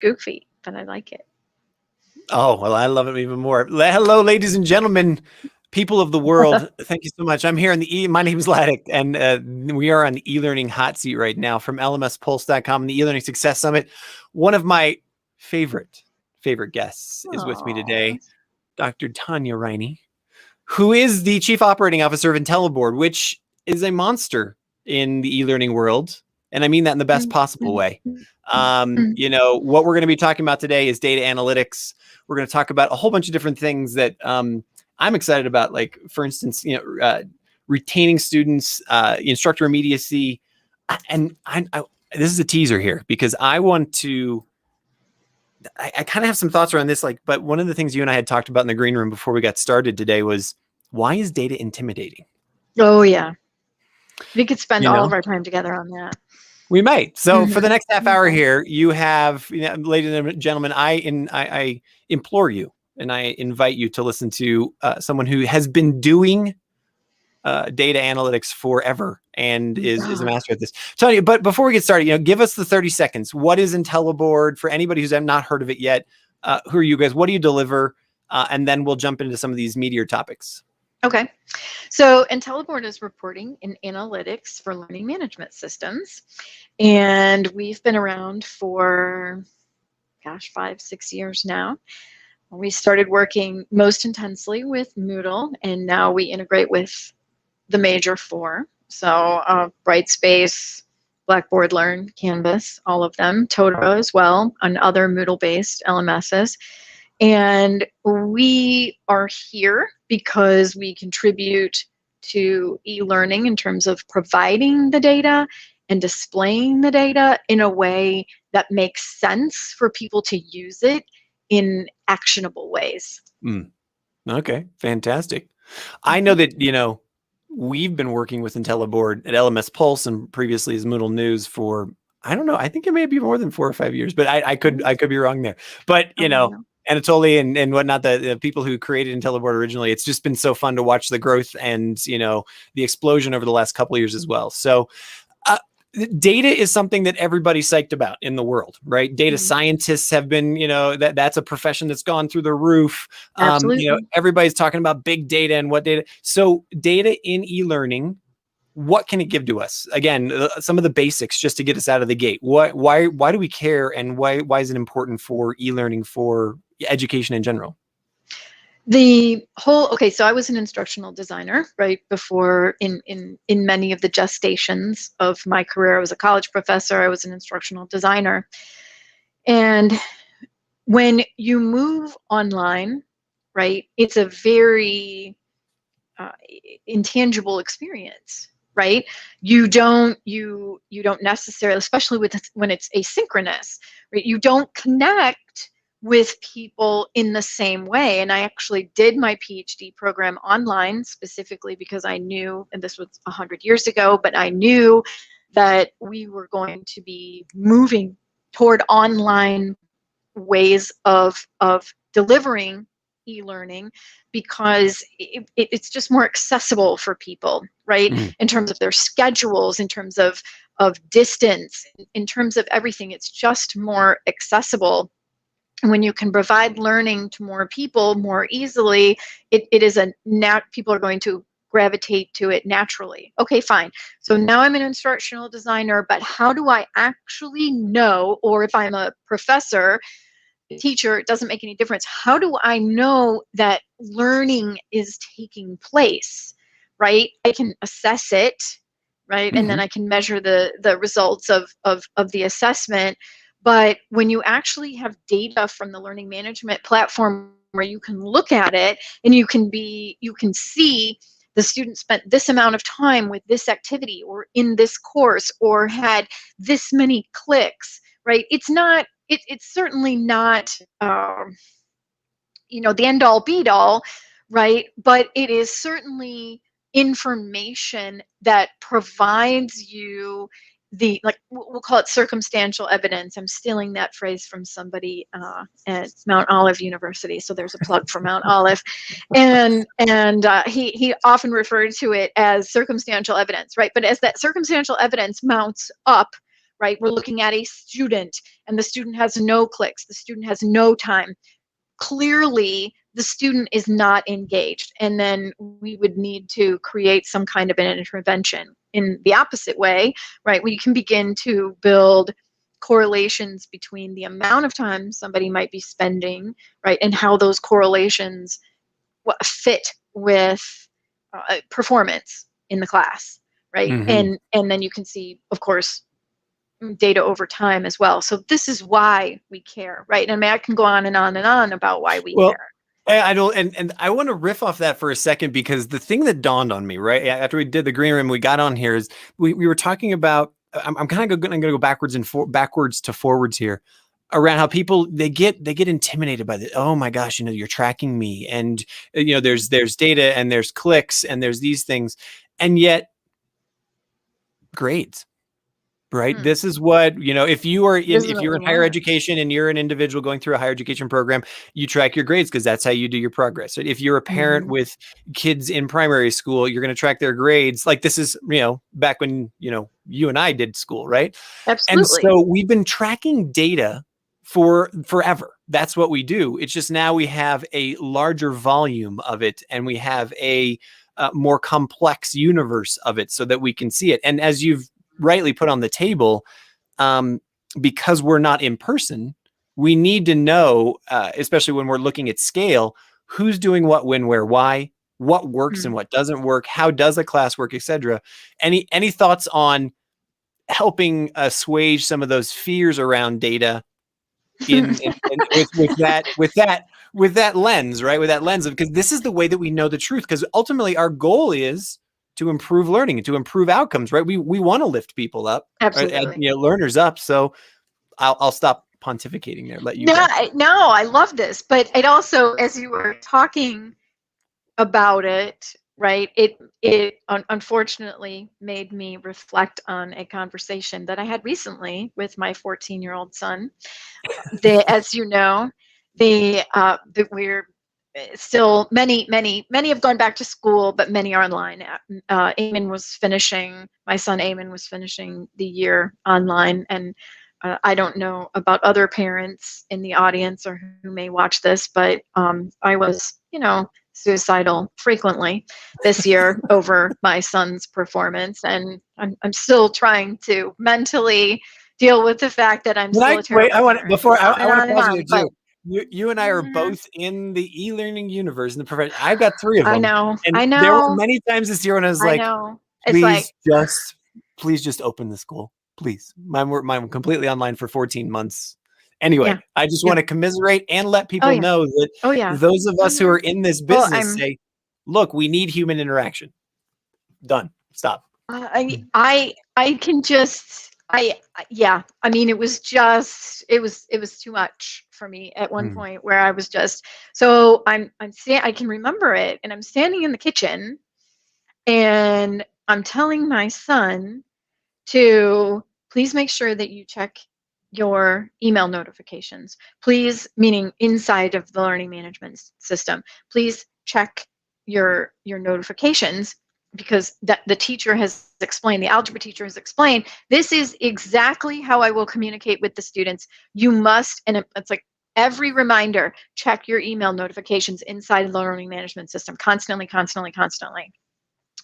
goofy, but I like it. Oh, well, I love it even more. Hello, ladies and gentlemen, people of the world. Thank you so much. I'm here in my name is Ladek, and we are on the eLearning hot seat right now from lmspulse.com and the eLearning Success Summit. One of my favorite guests is with me today, Dr. Tonya Riney, who is the Chief Operating Officer of Intelliboard, which is a monster in the e-learning world. And I mean that in the best possible way. You know, what we're going to be talking about today is data analytics. We're going to talk about a whole bunch of different things that I'm excited about. Like, for instance, retaining students, instructor immediacy. And this is a teaser here because I want to, I kind of have some thoughts around this. But one of the things you and I had talked about in the green room before we got started today was, why is data intimidating? Oh, yeah. We could spend all of our time together on that. We might. So for the next half hour here, you have, ladies and gentlemen, I implore you and I invite you to listen to someone who has been doing data analytics forever and is a master at this. Tonya, but before we get started, give us the 30 seconds. What is Intelliboard? For anybody who's not heard of it yet, who are you guys? What do you deliver? And then we'll jump into some of these meatier topics. Okay, so Intelliboard is reporting in analytics for learning management systems, and we've been around for, gosh, 5-6 years now. We started working most intensely with Moodle, and now we integrate with the major four. So Brightspace, Blackboard Learn, Canvas, all of them, Totoro as well, and other Moodle-based LMSs. And we are here because we contribute to e-learning in terms of providing the data and displaying the data in a way that makes sense for people to use it in actionable ways. Okay, fantastic. I know that, we've been working with Intelliboard at LMS Pulse and previously as Moodle News for, I don't know, I think it may be more than 4 or 5 years, but I could be wrong there. But, Anatoly and whatnot, the people who created Intelliboard originally, it's just been so fun to watch the growth and, the explosion over the last couple of years as well. So data is something that everybody's psyched about in the world, right? Data scientists have been, that's a profession that's gone through the roof. Everybody's talking about big data and what data. So data in e-learning, what can it give to us? Again, some of the basics just to get us out of the gate. Why do we care, and why is it important for e-learning, for education in general? So I was an instructional designer, right, before in many of the gestations of my career. I was a college professor, I was an instructional designer. And when you move online, right, it's a very intangible experience, right? You don't necessarily, especially when it's asynchronous, right? You don't connect with people in the same way. And I actually did my PhD program online specifically because I knew, and this was 100 years ago, but I knew that we were going to be moving toward online ways of delivering e-learning because it's just more accessible for people, right? In terms of their schedules, in terms of distance, in terms of everything, it's just more accessible. And when you can provide learning to more people more easily, it is people are going to gravitate to it naturally. Okay, fine. So now I'm an instructional designer, but how do I actually know, or if I'm a professor, teacher, it doesn't make any difference. How do I know that learning is taking place, right? I can assess it, right? And then I can measure the results of the assessment. But when you actually have data from the learning management platform where you can look at it and you can see the student spent this amount of time with this activity or in this course or had this many clicks, right? It's certainly not, the end all be all, right? But it is certainly information that provides you we'll call it circumstantial evidence. I'm stealing that phrase from somebody at Mount Olive University, so there's a plug for Mount Olive, and he often referred to it as circumstantial evidence, right? But as that circumstantial evidence mounts up, right? We're looking at a student, and the student has no clicks, the student has no time. Clearly, the student is not engaged, and then we would need to create some kind of an intervention. In the opposite way, right, we can begin to build correlations between the amount of time somebody might be spending, right, and how those correlations fit with performance in the class, right? And then you can see, of course, data over time as well. So this is why we care, right? And I mean, I can go on and on and on about why we care. I don't, and I want to riff off that for a second, because the thing that dawned on me, right, after we did the green room, we got on here, is we were talking about, I'm kind of going to go backwards to forwards here, around how people, they get intimidated by the, oh my gosh, you're tracking me, and there's data, and there's clicks, and there's these things, and yet grades. Right. This is what, if you're in higher education and you're an individual going through a higher education program, you track your grades because that's how you do your progress. If you're a parent with kids in primary school, you're going to track their grades. Like, this is, back when, you and I did school. Right. Absolutely. And so we've been tracking data for forever. That's what we do. It's just now we have a larger volume of it, and we have a more complex universe of it so that we can see it. And as you've rightly put on the table, because we're not in person, we need to know, especially when we're looking at scale, who's doing what, when, where, why, what works and what doesn't work, how does a class work, etc. Any thoughts on helping assuage some of those fears around data with that lens, right? With that lens of, because this is the way that we know the truth, because ultimately our goal is to improve learning and to improve outcomes, right? We want to lift people up, absolutely, right? Learners up. So I'll stop pontificating there. Let you. No, I love this, but it also, as you were talking about it, right? It unfortunately made me reflect on a conversation that I had recently with my 14-year-old son. As you know, we're still many have gone back to school, but many are online. My son Eamon was finishing the year online, and I don't know about other parents in the audience or who may watch this, but I was, suicidal frequently this year over my son's performance, and I'm still trying to mentally deal with the fact that I'm still a terrible parent. I want to pause you too. You and I are both in the e-learning universe in the profession. I've got 3 of them. I know. There were many times this year when I was like, please just open the school. Please. Mine completely online for 14 months. Anyway, I just want to commiserate and let people know that those of us who are in this business say, look, we need human interaction. Done. Stop. I can just, I mean, it was too much for me at one point, where I was just, so I can remember it, and I'm standing in the kitchen, and I'm telling my son to please make sure that you check your email notifications. Please, meaning inside of the learning management system, please check your notifications, because the teacher has explained, the algebra teacher has explained, this is exactly how I will communicate with the students. You must, and it's like every reminder, check your email notifications inside of the learning management system constantly, constantly, constantly.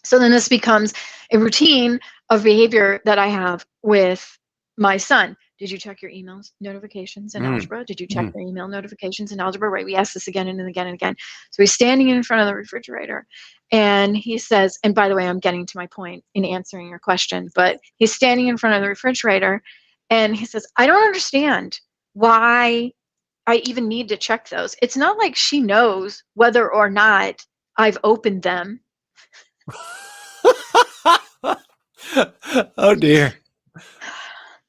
So then this becomes a routine of behavior that I have with my son. Did you check your email notifications in algebra? Did you check your email notifications in algebra? Right, we ask this again and again and again. So he's standing in front of the refrigerator, and he says, and by the way, I'm getting to my point in answering your question, but he's standing in front of the refrigerator, and he says, I don't understand why I even need to check those. It's not like she knows whether or not I've opened them. Oh dear.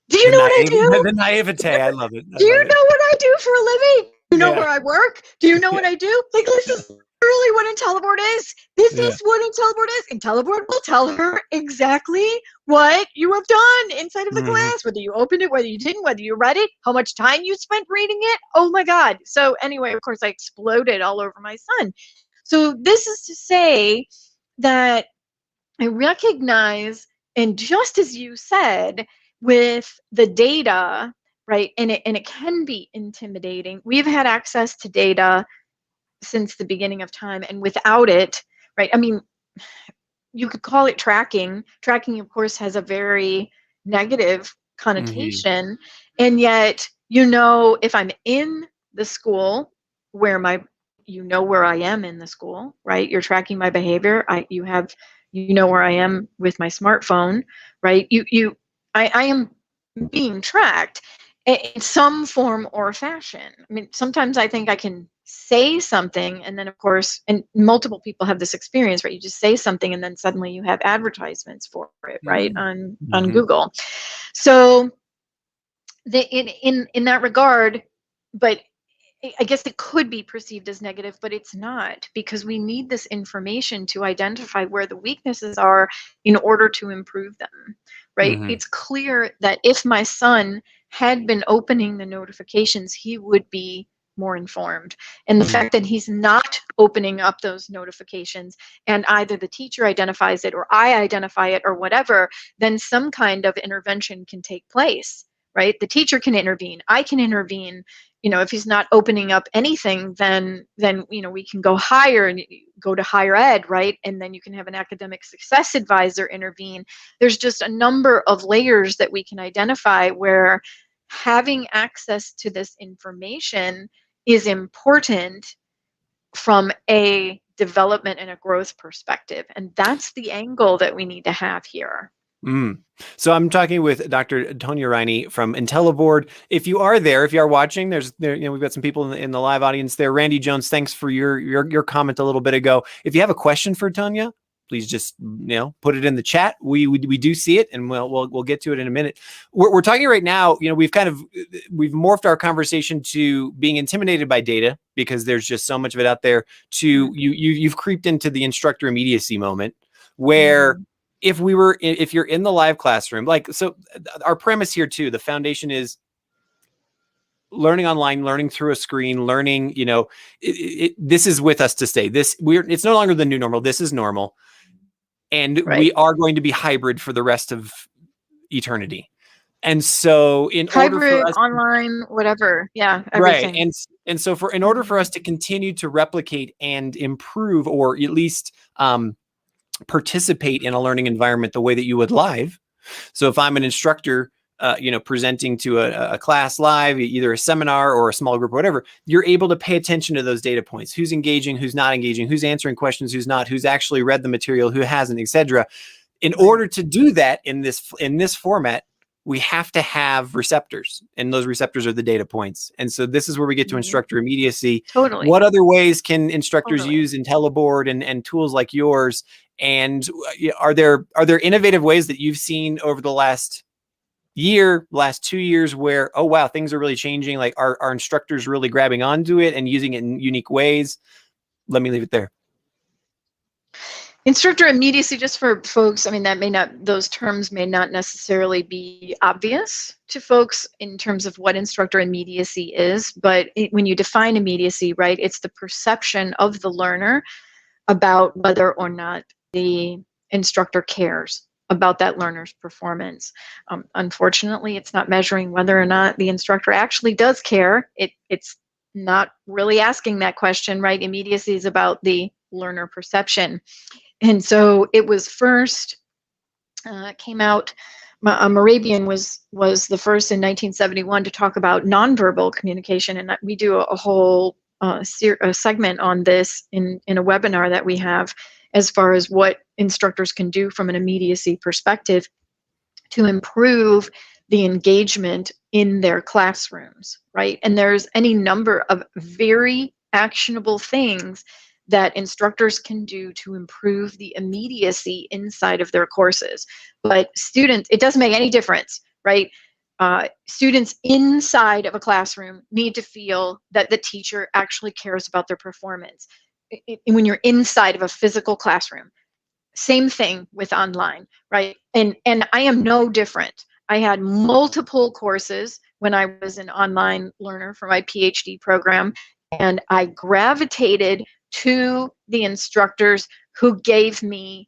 Do you know what I do? The naivete, I love it. Do you know what I do for a living? Do you know where I work? Do you know what I do? Like, this is literally what Intelliboard is. This is what Intelliboard is. Intelliboard will tell her exactly what you have done inside of the class, whether you opened it, whether you didn't, whether you read it, how much time you spent reading it. Oh my God. So anyway, of course, I exploded all over my son. So this is to say that I recognize, and just as you said, with the data, right, and it can be intimidating. We've had access to data since the beginning of time, and without it, right, I mean, you could call it tracking. Tracking, of course, has a very negative connotation, and yet, if I'm in the school where where I am in the school, right? You're tracking my behavior. You know where I am with my smartphone, right? I am being tracked in some form or fashion. I mean, sometimes I think I can say something, and then, of course, and multiple people have this experience, right? You just say something and then suddenly you have advertisements for it, right, on Google. So in that regard, but I guess it could be perceived as negative, but it's not, because we need this information to identify where the weaknesses are in order to improve them, right? It's clear that if my son had been opening the notifications, he would be more informed. And the fact that he's not opening up those notifications, and either the teacher identifies it or I identify it or whatever, then some kind of intervention can take place, right? The teacher can intervene. I can intervene. If he's not opening up anything, then we can go higher and go to higher ed, right? And then you can have an academic success advisor intervene. There's just a number of layers that we can identify where having access to this information is important from a development and a growth perspective. And that's the angle that we need to have here. So I'm talking with Dr. Tonya Riney from Intelliboard. If you are there, if you are watching, we've got some people in the live audience there. Randy Jones, thanks for your comment a little bit ago. If you have a question for Tonya, please just put it in the chat. We do see it, and we'll get to it in a minute. We're talking right now. We've morphed our conversation to being intimidated by data because there's just so much of it out there. To you've creeped into the instructor immediacy moment where. If you're in the live classroom, so our premise here too, the foundation is learning online, learning through a screen, learning, this is with us to stay. It's no longer the new normal. This is normal. And we are going to be hybrid for the rest of eternity. And so in order for us online, whatever. Yeah. Everything. Right. And so in order for us to continue to replicate and improve, or at least, participate in a learning environment the way that you would live. So if I'm an instructor, presenting to a class live, either a seminar or a small group or whatever, you're able to pay attention to those data points. Who's engaging, who's not engaging, who's answering questions, who's not, who's actually read the material, who hasn't, etc. In order to do that in this format, we have to have receptors, and those receptors are the data points. And so this is where we get to instructor immediacy. Totally. What other ways can instructors use Intelliboard and tools like yours? And are there innovative ways that you've seen over the last year, last 2 years, where, oh wow, things are really changing? Like, are instructors really grabbing onto it and using it in unique ways? Let me leave it there. Instructor immediacy, just for folks, I mean, those terms may not necessarily be obvious to folks in terms of what instructor immediacy is, but when you define immediacy, right, it's the perception of the learner about whether or not the instructor cares about that learner's performance. Unfortunately, it's not measuring whether or not the instructor actually does care. It's not really asking that question, right? Immediacy is about the learner perception. And so it was first, came out, Morabian was the first in 1971 to talk about nonverbal communication. And we do a whole a segment on this in a webinar that we have, as far as what instructors can do from an immediacy perspective to improve the engagement in their classrooms, right? And there's any number of very actionable things that instructors can do to improve the immediacy inside of their courses. But students, it doesn't make any difference, right? Students inside of a classroom need to feel that the teacher actually cares about their performance. When you're inside of a physical classroom, same thing with online, right? And I am no different. I had multiple courses when I was an online learner for my PhD program, and I gravitated to the instructors who gave me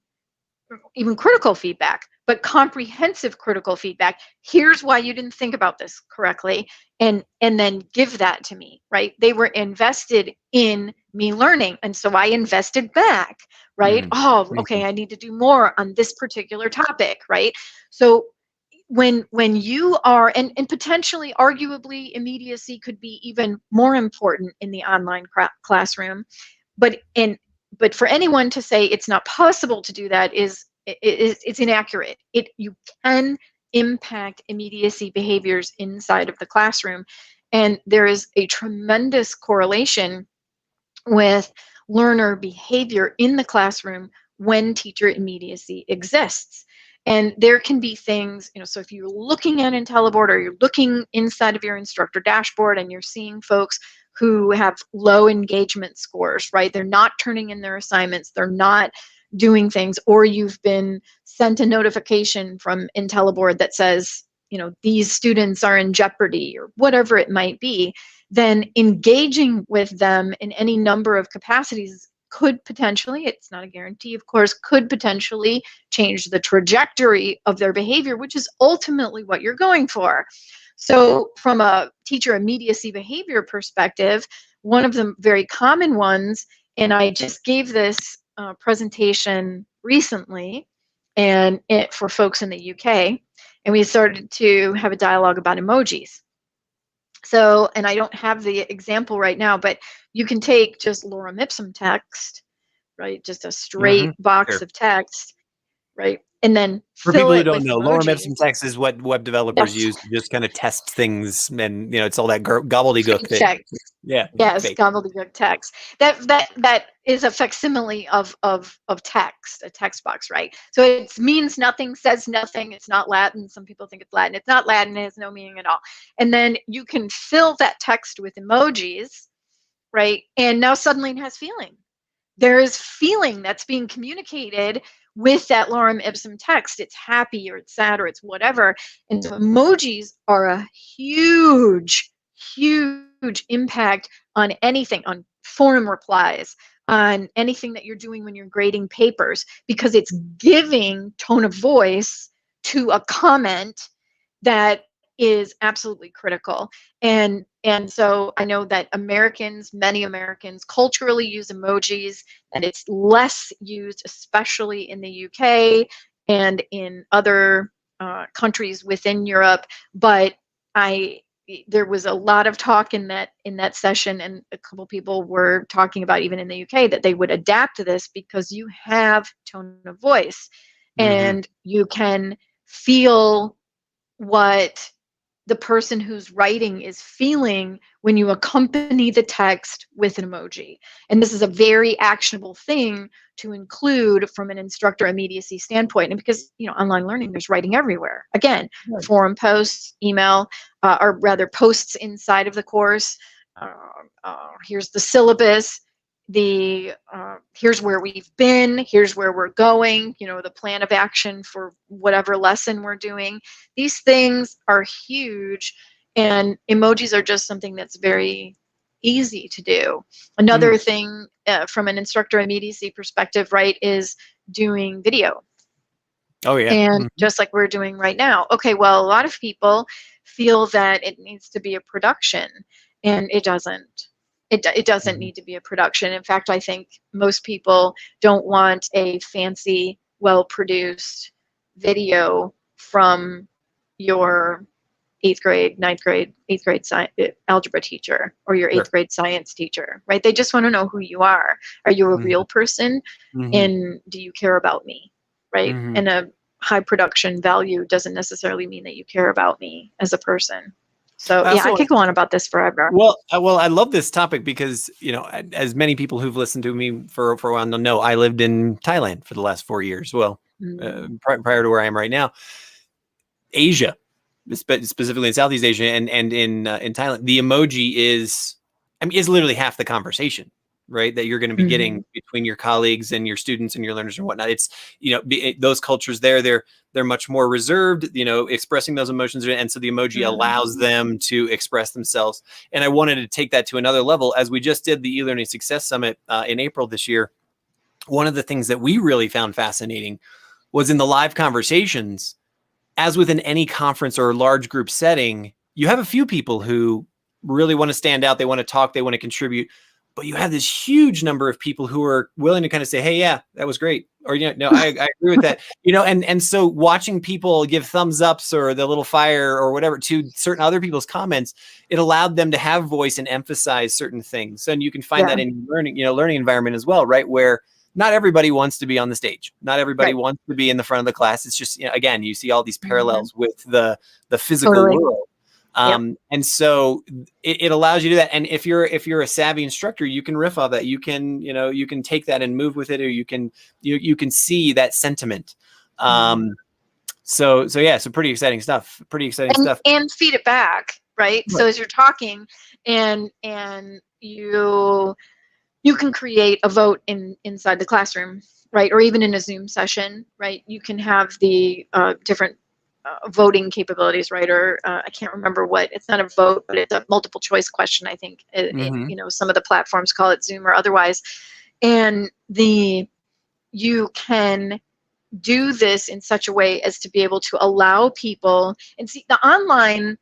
even critical feedback, but comprehensive critical feedback. Here's why you didn't think about this correctly, and then give that to me, right? They were invested in me learning, and so I invested back, right? Oh, okay, I need to do more on this particular topic, right? So when you are, and potentially, arguably, immediacy could be even more important in the online classroom, but for anyone to say it's not possible to do that is it's inaccurate. You can impact immediacy behaviors inside of the classroom, and there is a tremendous correlation with learner behavior in the classroom when teacher immediacy exists. And there can be things, so if you're looking at Intelliboard, or you're looking inside of your instructor dashboard and you're seeing folks who have low engagement scores, right? They're not turning in their assignments, they're not doing things, or you've been sent a notification from Intelliboard that says, these students are in jeopardy, or whatever it might be, then engaging with them in any number of capacities could potentially, it's not a guarantee, of course, could potentially change the trajectory of their behavior, which is ultimately what you're going for. So from a teacher immediacy behavior perspective, one of the very common ones, and I just gave this presentation recently, and for folks in the UK, and we started to have a dialogue about emojis. So, and I don't have the example right now, but you can take just lorem ipsum text, right? Just a straight box of text, right? And then for fill people who it don't with know, emojis. lorem ipsum text is what web developers use to just kind of test things, and it's all that gobbledygook. Yes, gobbledygook text. That is a facsimile of text, a text box, right? So it means nothing, says nothing. It's not Latin. Some people think it's Latin. It's not Latin. It has no meaning at all. And then you can fill that text with emojis, right? And now suddenly it has feeling. There is feeling that's being communicated with that lorem ipsum text. It's happy, or it's sad, or it's whatever. And so emojis are a huge impact on anything, on forum replies, on anything that you're doing when you're grading papers, because it's giving tone of voice to a comment that is absolutely critical. And so I know that many Americans culturally use emojis, and it's less used, especially in the UK and in other countries within Europe. But there was a lot of talk in that session, and a couple people were talking about, even in the UK, that they would adapt to this because you have tone of voice, and you can feel what the person who's writing is feeling when you accompany the text with an emoji. And this is a very actionable thing to include from an instructor immediacy standpoint. And because, online learning, there's writing everywhere. Again, forum posts, email, or rather posts inside of the course. Here's the syllabus. Here's where we've been, here's where we're going, the plan of action for whatever lesson we're doing. These things are huge, and emojis are just something that's very easy to do. Another thing from an instructor immediacy perspective, right, is doing video. Oh yeah. And just like we're doing right now. Okay, well, a lot of people feel that it needs to be a production, and it doesn't. It doesn't need to be a production. In fact, I think most people don't want a fancy, well-produced video from your 8th grade, 9th grade, 8th grade algebra teacher, or your 8th grade science teacher, right? They just want to know who you are. Are you a real person? And do you care about me, right? And a high production value doesn't necessarily mean that you care about me as a person. So yeah, I could go on about this forever. Well, I love this topic because, as many people who've listened to me for a while know, I lived in Thailand for the last 4 years. Well, prior to where I am right now, Asia, specifically in Southeast Asia and in Thailand, the emoji is literally half the conversation, right? That you're going to be getting between your colleagues and your students and your learners and whatnot. It's, those cultures they're much more reserved, expressing those emotions. And so the emoji allows them to express themselves. And I wanted to take that to another level, as we just did the eLearning Success Summit in April this year. One of the things that we really found fascinating was in the live conversations. As within any conference or large group setting, you have a few people who really want to stand out. They want to talk, they want to contribute, but you have this huge number of people who are willing to kind of say, hey, yeah, that was great. Or, no, I agree with that, and so watching people give thumbs ups or the little fire or whatever to certain other people's comments, it allowed them to have voice and emphasize certain things. And you can find that in learning environment as well, right? Where not everybody wants to be on the stage. Not everybody wants to be in the front of the class. It's just, again, you see all these parallels with the physical world. And so it allows you to do that. And if you're a savvy instructor, you can riff off that. You can, you can take that and move with it, or you can see that sentiment. So pretty exciting stuff. And feed it back, right? So as you're talking and you can create a vote inside the classroom, right? Or even in a Zoom session, right? You can have the different voting capabilities, right? Or I can't remember it's not a vote, but it's a multiple choice question, I think. Some of the platforms call it Zoom or otherwise. And you can do this in such a way as to be able to allow people, and see, the online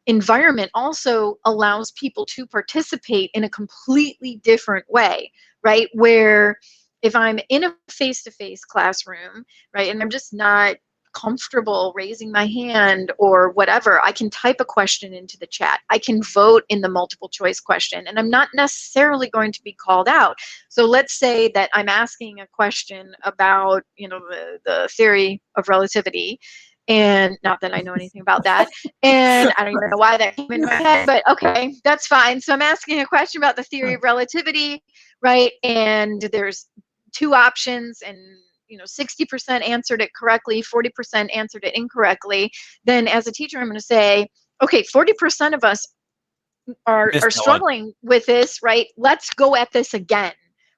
environment also allows people to participate in a completely different way, right? Where if I'm in a face-to-face classroom, right, and I'm just not comfortable raising my hand or whatever, I can type a question into the chat. I can vote in the multiple choice question, and I'm not necessarily going to be called out. So let's say that I'm asking a question about, the theory of relativity, and not that I know anything about that, and I don't even know why that came into my head, but okay, that's fine. So I'm asking a question about the theory of relativity, right? And there's two options, and 60% answered it correctly, 40% answered it incorrectly. Then as a teacher, I'm going to say, okay, 40% of us are struggling with this, right? Let's go at this again,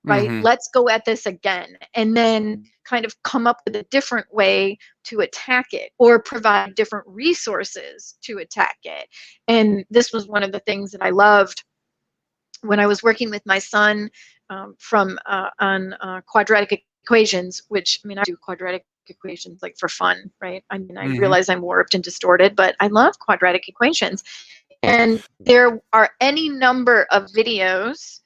right? Let's go at this again. And then kind of come up with a different way to attack it, or provide different resources to attack it. And this was one of the things that I loved when I was working with my son on quadratic equations, which, I do quadratic equations like for fun, right? I realize I'm warped and distorted, but I love quadratic equations. And there are any number of videos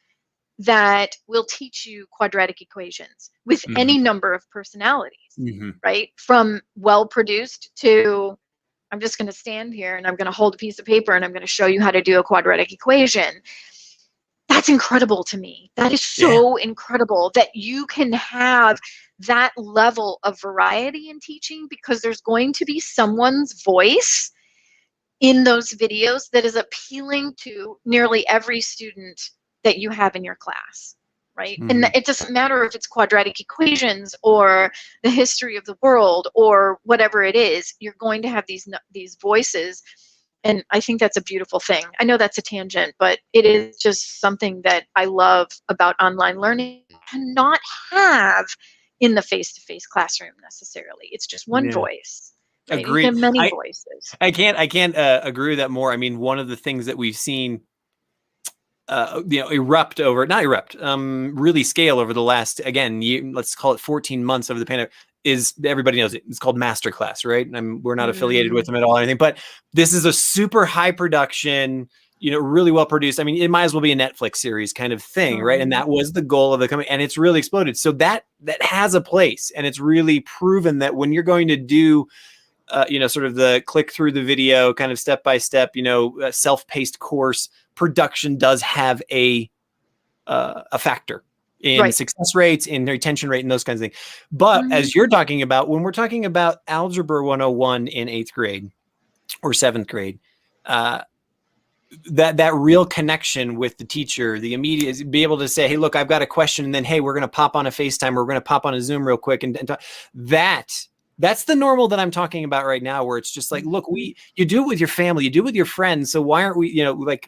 that will teach you quadratic equations with any number of personalities, right? From well-produced to, I'm just going to stand here and I'm going to hold a piece of paper and I'm going to show you how to do a quadratic equation. That's incredible to me. That is so incredible that you can have that level of variety in teaching, because there's going to be someone's voice in those videos that is appealing to nearly every student that you have in your class, right? And it doesn't matter if it's quadratic equations or the history of the world or whatever it is, you're going to have these voices. And I think that's a beautiful thing. I know that's a tangent, but it is just something that I love about online learning. You cannot have in the face-to-face classroom necessarily. It's just one voice. Right? Agreed. You have many voices. I can't agree with that more. One of the things that we've seen really scale over the last, again, let's call it 14 months over the pandemic, is, everybody knows it. It's called Masterclass, right? And we're not affiliated with them at all or anything, but this is a super high production, really well produced. It might as well be a Netflix series kind of thing, right? And that was the goal of the company, and it's really exploded. So that has a place, and it's really proven that when you're going to do sort of the click through the video kind of step by step, self-paced course, production does have a factor in success rates, in retention rate, and those kinds of things. But as you're talking about, when we're talking about Algebra 101 in 8th grade or 7th grade, that real connection with the teacher, the immediate, be able to say, hey, look, I've got a question, and then, hey, we're going to pop on a FaceTime, or we're going to pop on a Zoom real quick, and talk. That's the normal that I'm talking about right now, where it's just like, look, you do it with your family, you do it with your friends. So why aren't we,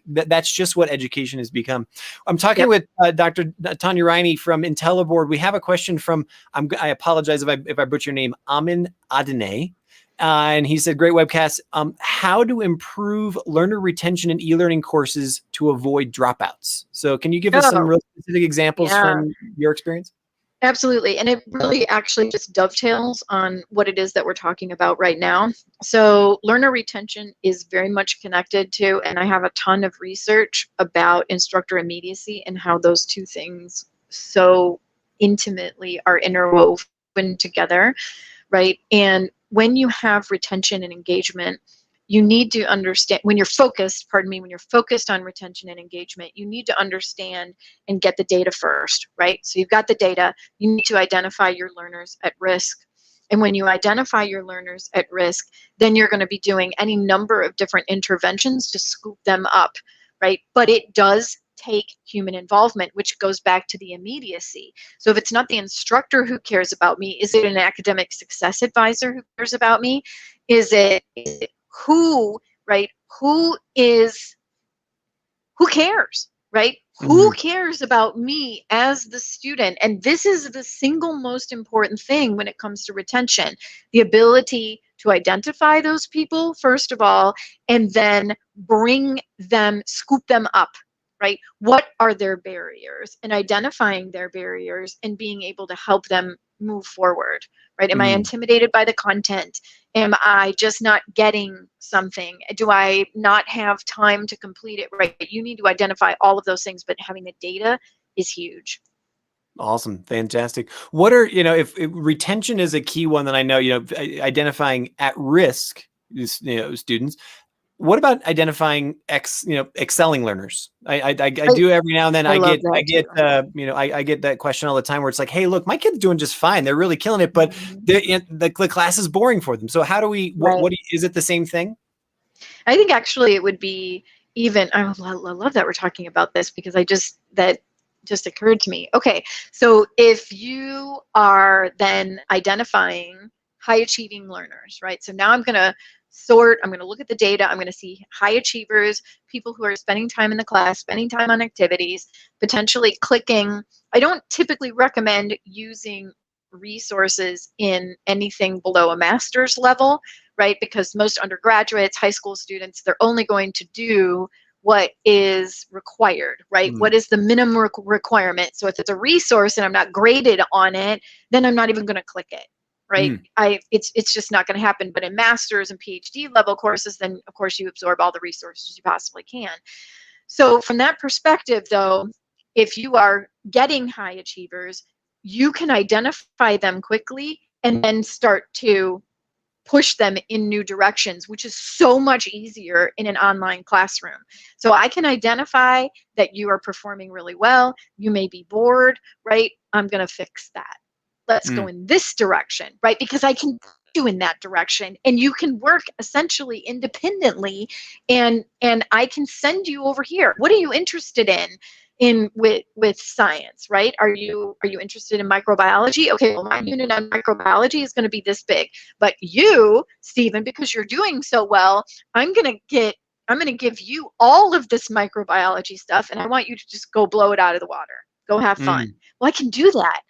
that's just what education has become. I'm talking with Dr. Tonya Riney from Intelliboard. We have a question from, I apologize if I butcher your name, Amin Adene. And he said, great webcast. How to improve learner retention in e-learning courses to avoid dropouts. So can you give us some real specific examples from your experience? Absolutely. And it really actually just dovetails on what it is that we're talking about right now. So learner retention is very much connected to, and I have a ton of research about instructor immediacy and how those two things so intimately are interwoven together, right? And when you have retention and engagement, you need to understand, when you're focused, pardon me, when you're focused on retention and engagement, you need to understand and get the data first, right? So you've got the data, you need to identify your learners at risk. And when you identify your learners at risk, then you're going to be doing any number of different interventions to scoop them up, right? But it does take human involvement, which goes back to the immediacy. So if it's not the instructor who cares about me, is it an academic success advisor who cares about me? Is it who, right? Who cares, right? Who cares about me as the student? And this is the single most important thing when it comes to retention, the ability to identify those people, first of all, and then bring them, scoop them up, right? What are their barriers? And identifying their barriers and being able to help them move forward, right? Am I intimidated by the content? Am I just not getting something? Do I not have time to complete it, right? You need to identify all of those things, but having the data is huge. Awesome. Fantastic. What are, if retention is a key one that I know, identifying at risk, students. What about identifying excelling learners? I do every now and then. I get that question all the time where it's like, hey, look, my kid's doing just fine. They're really killing it, but the class is boring for them. So how do we? Is it the same thing? I think actually it would be even. I love that we're talking about this because that just occurred to me. Okay, so if you are then identifying high achieving learners, right? So now I'm going to look at the data, I'm going to see high achievers, people who are spending time in the class, spending time on activities, potentially clicking. I don't typically recommend using resources in anything below a master's level, right? Because most undergraduates, high school students, they're only going to do what is required, right? What is the minimum requirement? So if it's a resource and I'm not graded on it, then I'm not even going to click it. Right? It's just not going to happen. But in master's and PhD level courses, then of course you absorb all the resources you possibly can. So from that perspective, though, if you are getting high achievers, you can identify them quickly and then start to push them in new directions, which is so much easier in an online classroom. So I can identify that you are performing really well. You may be bored, right? I'm going to fix that. Let's go in this direction, right? Because I can push you in that direction and you can work essentially independently and I can send you over here. What are you interested in with science, right? Are you interested in microbiology? Okay, well, my unit on microbiology is going to be this big. But you, Stephen, because you're doing so well, I'm going to give you all of this microbiology stuff and I want you to just go blow it out of the water. Go have fun. Well, I can do that.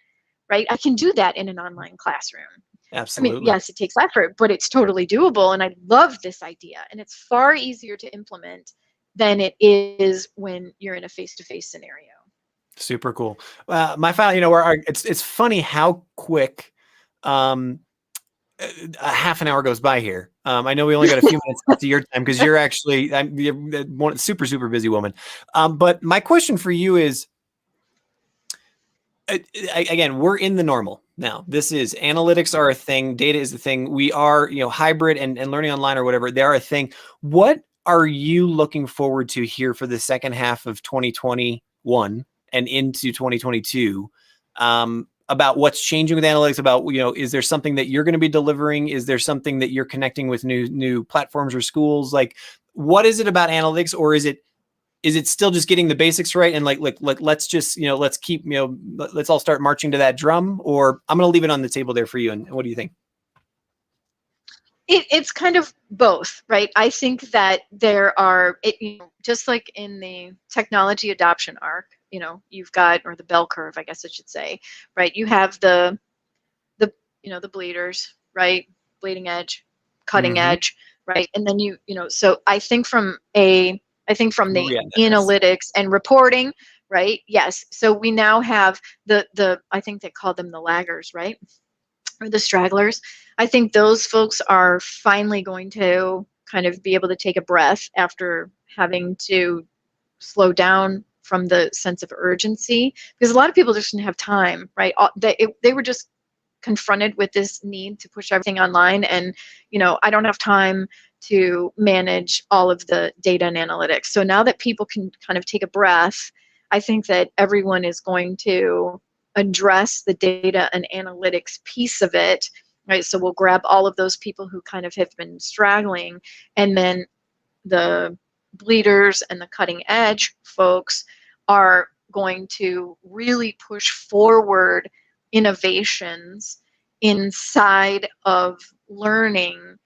Right? I can do that in an online classroom. Absolutely. I mean, yes, it takes effort, but it's totally doable. And I love this idea. And it's far easier to implement than it is when you're in a face-to-face scenario. Super cool. My final, it's funny how quick a half an hour goes by here. I know we only got a few minutes left of your time because you're actually you're one super, super busy woman. But my question for you is, again, we're in the normal now. This is analytics are a thing. Data is a thing. We are, hybrid and learning online or whatever. They are a thing. What are you looking forward to here for the second half of 2021 and into 2022? About what's changing with analytics, about, is there something that you're going to be delivering? Is there something that you're connecting with new platforms or schools? Like, what is it about analytics, or is it still just getting the basics right? And like let's just, let's keep, let's all start marching to that drum, or I'm going to leave it on the table there for you. And what do you think? It's kind of both, right? I think that there are, just like in the technology adoption arc, you've got, or the bell curve, I guess I should say, right? You have the bleeders, right? Bleeding edge, cutting edge, right? And then so I think from the analytics and reporting, right? Yes. So we now have I think they call them the laggers, right? Or the stragglers. I think those folks are finally going to kind of be able to take a breath after having to slow down from the sense of urgency, because a lot of people just didn't have time, right? They were just confronted with this need to push everything online, and I don't have time to manage all of the data and analytics. So now that people can kind of take a breath, I think that everyone is going to address the data and analytics piece of it, right? So we'll grab all of those people who kind of have been straggling, and then the bleeders and the cutting edge folks are going to really push forward innovations inside of learning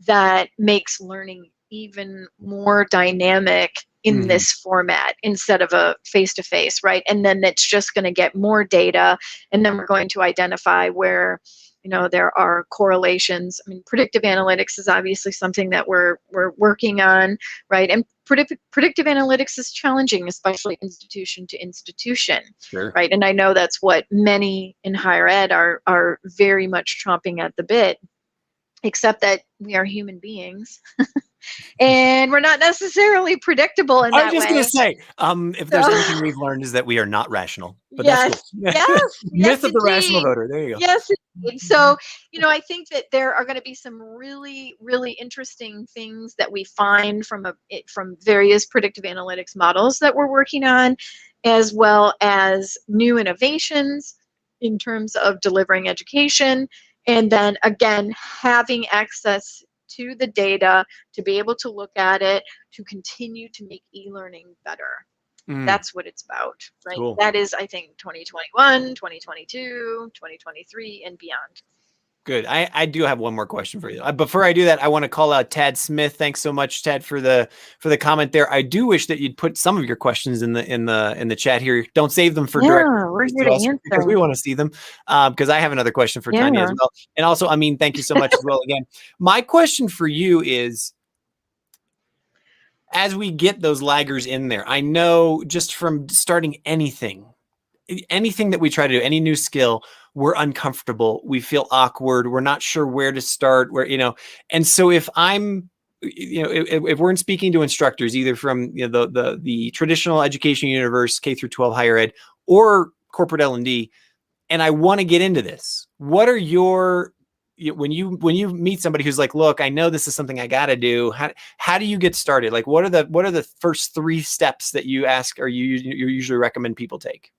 that makes learning even more dynamic in this format instead of a face-to-face, right? And then it's just going to get more data, and then we're going to identify where there are correlations. I mean, predictive analytics is obviously something that we're working on, right? And predictive analytics is challenging, especially institution to institution, Sure. right? And I know that's what many in higher ed are very much chomping at the bit, except that we are human beings. And we're not necessarily predictable in that way. I was just going to say, if there's anything we've learned is that we are not rational, but yes, that's cool. yes, Myth of the indeed. rational voter. There you go. Yes, indeed. So, I think that there are going to be some really, really interesting things that we find from various predictive analytics models that we're working on, as well as new innovations in terms of delivering education. And then again, having access to the data to be able to look at it, to continue to make e-learning better. That's what it's about, right? Cool. That is, I think, 2021, 2022, 2023, and beyond. Good. I do have one more question for you. Before I do that, I want to call out Tad Smith. Thanks so much, Tad, for the comment there. I do wish that you'd put some of your questions in the chat here. Don't save them for direct we're here to answer, because we want to see them. Because I have another question for Tanya as well. And also, I mean, thank you so much as well again. My question for you is, as we get those laggers in there, I know just from starting anything that we try to do, any new skill, we're uncomfortable. We feel awkward. We're not sure where to start, and so if I'm, if we're speaking to instructors, either from the traditional education universe, K through 12 higher ed, or corporate L&D, and I want to get into this, what are your, when you meet somebody who's like, look, I know this is something I got to do. How do you get started? Like, what are the first 3 steps that you ask, or you usually recommend people take?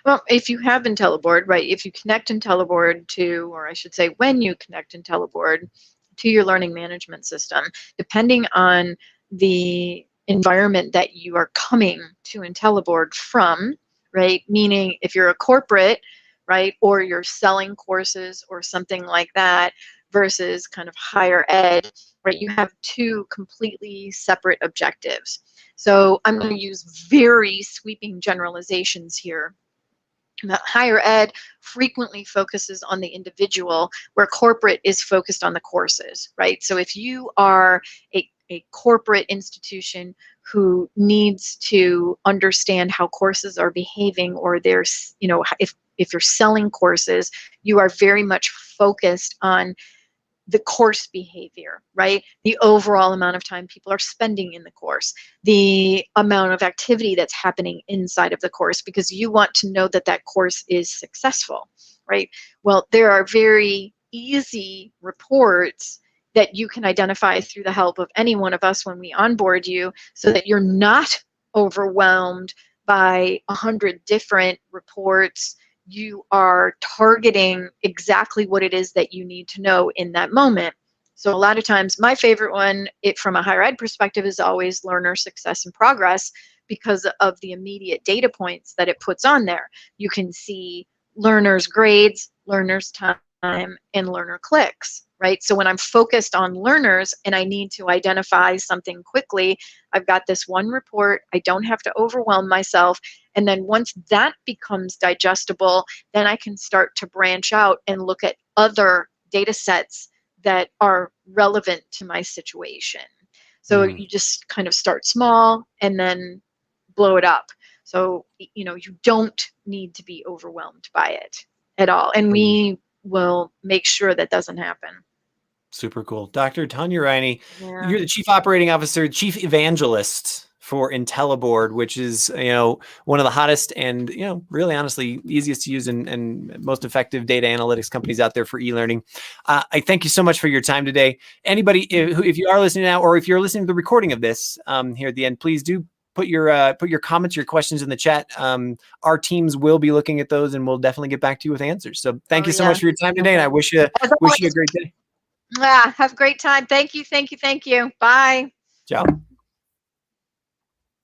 Well, if you have Intelliboard, right, if you connect Intelliboard to, or I should say, when you connect Intelliboard to your learning management system, depending on the environment that you are coming to Intelliboard from, right, meaning if you're a corporate, right, or you're selling courses or something like that, versus kind of higher ed, right, you have 2 completely separate objectives. So I'm going to use very sweeping generalizations here. That higher ed frequently focuses on the individual, where corporate is focused on the courses, right? So if you are a corporate institution who needs to understand how courses are behaving, or there's, if you're selling courses, you are very much focused on the course behavior, right? The overall amount of time people are spending in the course, the amount of activity that's happening inside of the course, because you want to know that that course is successful, right? Well, there are very easy reports that you can identify through the help of any one of us when we onboard you, so that you're not overwhelmed by 100 different reports. You are targeting exactly what it is that you need to know in that moment. So a lot of times, my favorite one, from a higher ed perspective, is always learner success and progress, because of the immediate data points that it puts on there. You can see learners' grades, learners' time, and learner clicks, right? So when I'm focused on learners and I need to identify something quickly, I've got this one report. I don't have to overwhelm myself. And then once that becomes digestible, then I can start to branch out and look at other data sets that are relevant to my situation. So you just kind of start small and then blow it up. So, you don't need to be overwhelmed by it at all. And we will make sure that doesn't happen. Super cool. Dr. Tonya Riney, Yeah. you're the Chief Operating Officer, Chief Evangelist for Intelliboard, which is, one of the hottest and, really honestly, easiest to use and most effective data analytics companies out there for e-learning. I thank you so much for your time today. Anybody, if you are listening now, or if you're listening to the recording of this here at the end, please do put your comments, your questions in the chat. Our teams will be looking at those, and we'll definitely get back to you with answers. So thank you so much for your time today, and I wish you a great day. Have a great time. Thank you. Thank you. Thank you. Bye. Ciao.